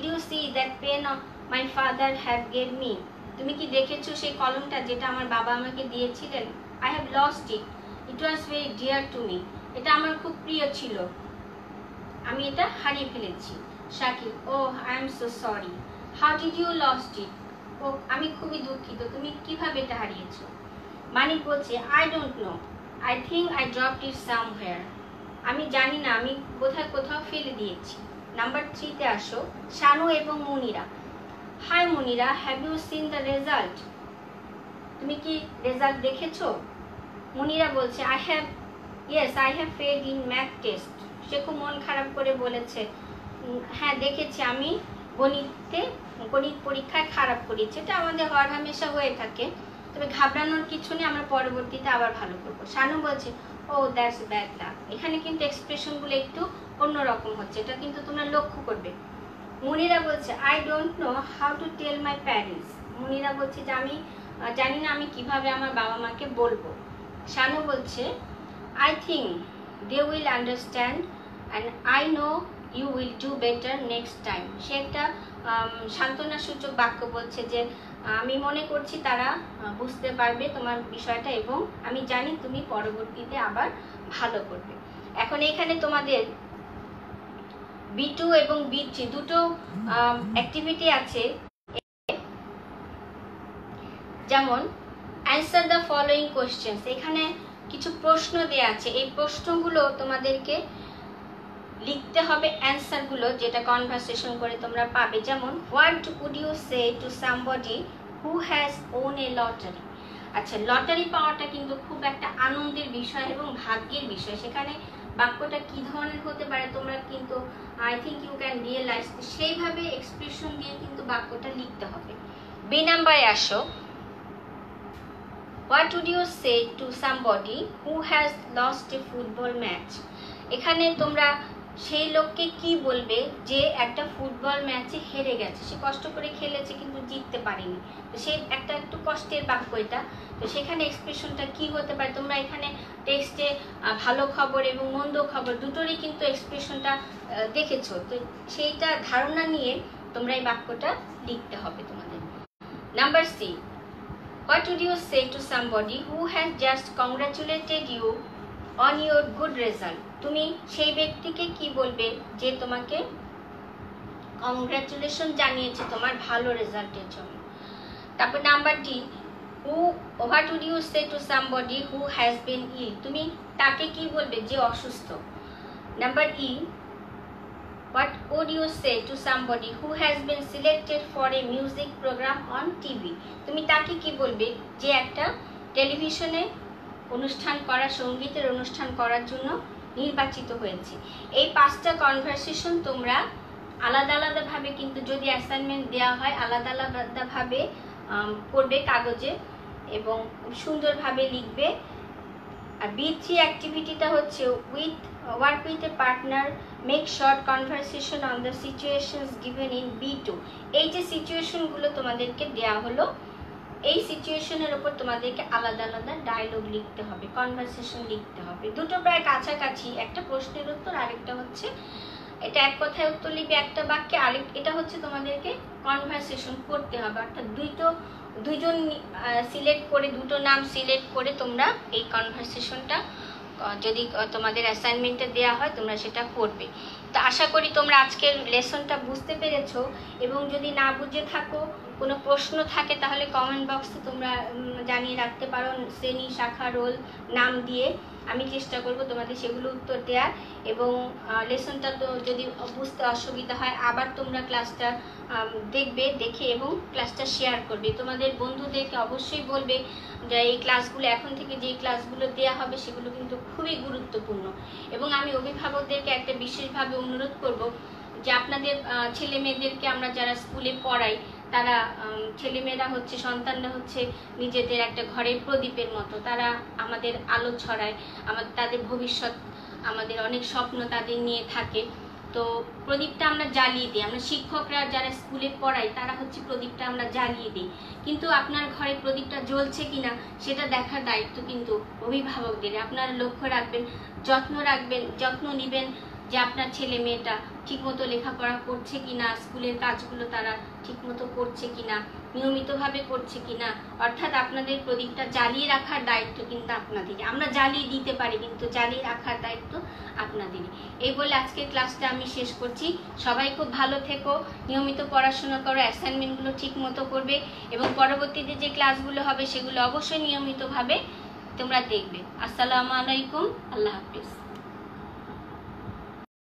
you see that pen my father have gave me? তুমি কি দেখেছো সেই কলমটা যেটা আমার বাবা আমাকে দিয়েছিলেন? I have lost it, it was very dear to me. এটা আমার খুব প্রিয় ছিল, আমি এটা হারিয়ে ফেলেছি। Shakil, oh I am so sorry, how did you lost it? ও আমি খুবই দুঃখিত, তুমি কিভাবে এটা হারিয়েছো? মানিক বলছে I don't know, I think I dropped it somewhere. আমি জানি না, আমি কোথাও ফেলে দিয়েছি। নাম্বার 3 তে আসো, শানু এবং Munira. Hi Munira, have you seen the result? তুমি কি রেজাল্ট দেখেছো? মুনিরা বলছে I have failed in math test. সে খুব মন খারাপ করে বলেছে, হ্যাঁ দেখেছি, আমি গণিত পরীক্ষায় খারাপ করেছি। এটা আমাদের হর হামেশা হয়ে থাকে, তবে ঘাবড়ানোর কিছু নেই, আমরা পরবর্তীতে আবার ভালো করবো। শানু বলছে ও দ্যাটস ব্যাড লাক। এখানে কিন্তু এক্সপ্রেশনগুলো একটু অন্যরকম হচ্ছে, এটা কিন্তু তোমরা লক্ষ্য করবে। মুনিরা বলছে I don't know how to tell my parents. Munira বলছে যে আমি জানি না আমি কিভাবে আমার বাবা মাকে বলবো। শানু বলছে I think they will understand and I know you will do better next time. সে একটা সান্ত্বনাসূচক বাক্য বলছে যে আমি মনে করছি তারা বুঝতে পারবে তোমার বিষয়টা এবং আমি জানি তুমি পরবর্তীতে আবার ভালো করবে। এখন এখানে তোমাদের B2 এবং B3 দুটো অ্যাক্টিভিটি আছে, যেমন অ্যান্সার দ্য ফলোয়িং কোয়েশ্চেন্স। এখানে কিছু প্রশ্ন দেওয়া আছে, এই প্রশ্নগুলো তোমাদেরকে লিখতে হবে অ্যান্সারগুলো, যেটা কনভারসেশন করে তোমরা পাবে। যেমন what would you say to somebody who has won a lottery? আচ্ছা, লটারি পাওয়াটা কিন্তু খুব একটা আনন্দের বিষয় এবং ভাগ্যের বিষয়। সেখানে বাক্যটা কি ধরনের হতে পারে তোমরা কিন্তু I think you can realise, সেইভাবে এক্সপ্রেশন দিয়ে কিন্তু বাক্যটা লিখতে হবে। বি নাম্বারে আসো, what would you say to somebody who has lost a football match? এখানে তোমরা সেই লোককে কি বলবে যে একটা ফুটবল ম্যাচে হেরে গেছে, সে কষ্ট করে খেলেছে কিন্তু জিততে পারেনি, তো সে একটু কষ্টের বাক্য এটা। তো সেখানে এক্সপ্রেশনটা কি হতে পারে? তোমরা এখানে টেক্সটে ভালো খবর এবং মন্দ খবর দুটোরই কিন্তু এক্সপ্রেশনটা দেখেছো, তো সেইটা ধারণা নিয়ে তোমরা এই বাক্যটা লিখতে হবে তোমাদের। Number C, what would you say to somebody who has just congratulated you on your good result? তুমি সেই ব্যক্তিকে কি বলবে যে তোমাকে কংগ্রাচুলেশন জানিয়েছে তোমার ভালো রেজাল্টের জন্য। তারপর number D, what would you say to somebody who has been ill? তুমি তাকে কি বলবে যে অসুস্থ। Number E, what would you say to somebody who has been selected for a music program on TV? তুমি তাকে কি বলবে যে একটা টেলিভিশনে সঙ্গীতের অনুষ্ঠান করার জন্য নির্বাচিত হয়েছে। এই 5টা কনভারসেশন তোমরা আলাদা আলাদাভাবে, কিন্তু যদি অ্যাসাইনমেন্ট দেওয়া হয় আলাদা আলাদাভাবে করবে কাগজে এবং সুন্দরভাবে লিখবে। আর B3 অ্যাক্টিভিটিটা হচ্ছে with work with a partner, make short conversation on the situations given in B2. এই যে সিচুয়েশনগুলো তোমাদেরকে দেয়া হলো, এই সিচুয়েশনের উপর তোমাদেরকে আলাদা আলাদা ডায়লগ লিখতে হবে, কনভারসেশন লিখতে হবে। দুটো প্রায় কাছাকাছি, একটা প্রশ্নের উত্তর, আরেকটা হচ্ছে এটা এক কথায় উত্তর লিখবে একটা বাক্যে, আরেক এটা হচ্ছে তোমাদেরকে কনভারসেশন করতে হবে, অর্থাৎ দুইজন সিলেক্ট করে, দুটো নাম সিলেক্ট করে তোমরা এই কনভারসেশনটা যদি তোমাদের অ্যাসাইনমেন্টে দেওয়া হয় তোমরা সেটা করবে। তো আশা করি তোমরা আজকের লেসনটা বুঝতে পেরেছো, এবং যদি না বুঝে থাকো, কোনো প্রশ্ন থাকে, তাহলে কমেন্ট বক্সে তোমরা জানিয়ে রাখতে পারো শ্রেণী, শাখা, রোল নাম দিয়ে। আমি চেষ্টা করব তোমাদের সেগুলো উত্তর দেওয়ার, এবং লেসনটা তো যদি বুঝতে অসুবিধা হয় আবার তোমরা ক্লাসটা দেখবে, দেখে এবং ক্লাসটা শেয়ার করবে। তোমাদের বন্ধুদেরকে অবশ্যই বলবে যে এই ক্লাসগুলো এখন থেকে যে ক্লাসগুলো দেওয়া হবে সেগুলো কিন্তু খুবই গুরুত্বপূর্ণ। এবং আমি অভিভাবকদেরকে একটা বিশেষভাবে অনুরোধ করব যে আপনাদের ছেলে মেয়েদেরকে আমরা যারা স্কুলে পড়াই, তারা ছেলেমেয়েরা হচ্ছে, সন্তানরা হচ্ছে নিজেদের একটা ঘরের প্রদীপের মতো, তারা আমাদের আলো ছড়ায়, তাদের ভবিষ্যৎ, আমাদের অনেক স্বপ্ন তাদের নিয়ে থাকে। তো প্রদীপটা আমরা জ্বালিয়ে দিই, আমরা শিক্ষকরা যারা স্কুলে পড়াই তারা হচ্ছে প্রদীপটা আমরা জ্বালিয়ে দিই, কিন্তু আপনার ঘরে প্রদীপটা জ্বলছে কিনা সেটা দেখার দায়িত্ব কিন্তু অভিভাবকদের। আপনারা লক্ষ্য রাখবেন, যত্ন নেবেন যে আপনার ছেলে মেয়েটা ঠিকমতো লেখাপড়া করছে কিনা, স্কুলের কাজগুলো তারা ঠিকমতো করছে কিনা, নিয়মিতভাবে করছে কিনা। অর্থাৎ আপনাদের প্রদীপটা জ্বালিয়ে রাখার দায়িত্ব কিন্তু আপনাদের। আমরা জ্বালিয়ে দিতে পারি, কিন্তু জ্বালিয়ে রাখার দায়িত্ব আপনাদেরই। এই বলে আজকের ক্লাসটা আমি শেষ করছি। সবাই খুব ভালো থেকো, নিয়মিত পড়াশোনা করো, অ্যাসাইনমেন্টগুলো ঠিক মতো করবে, এবং পরবর্তীতে যে ক্লাসগুলো হবে সেগুলো অবশ্যই নিয়মিতভাবে তোমরা দেখবে। আসসালামু আলাইকুম, আল্লাহ হাফিজ।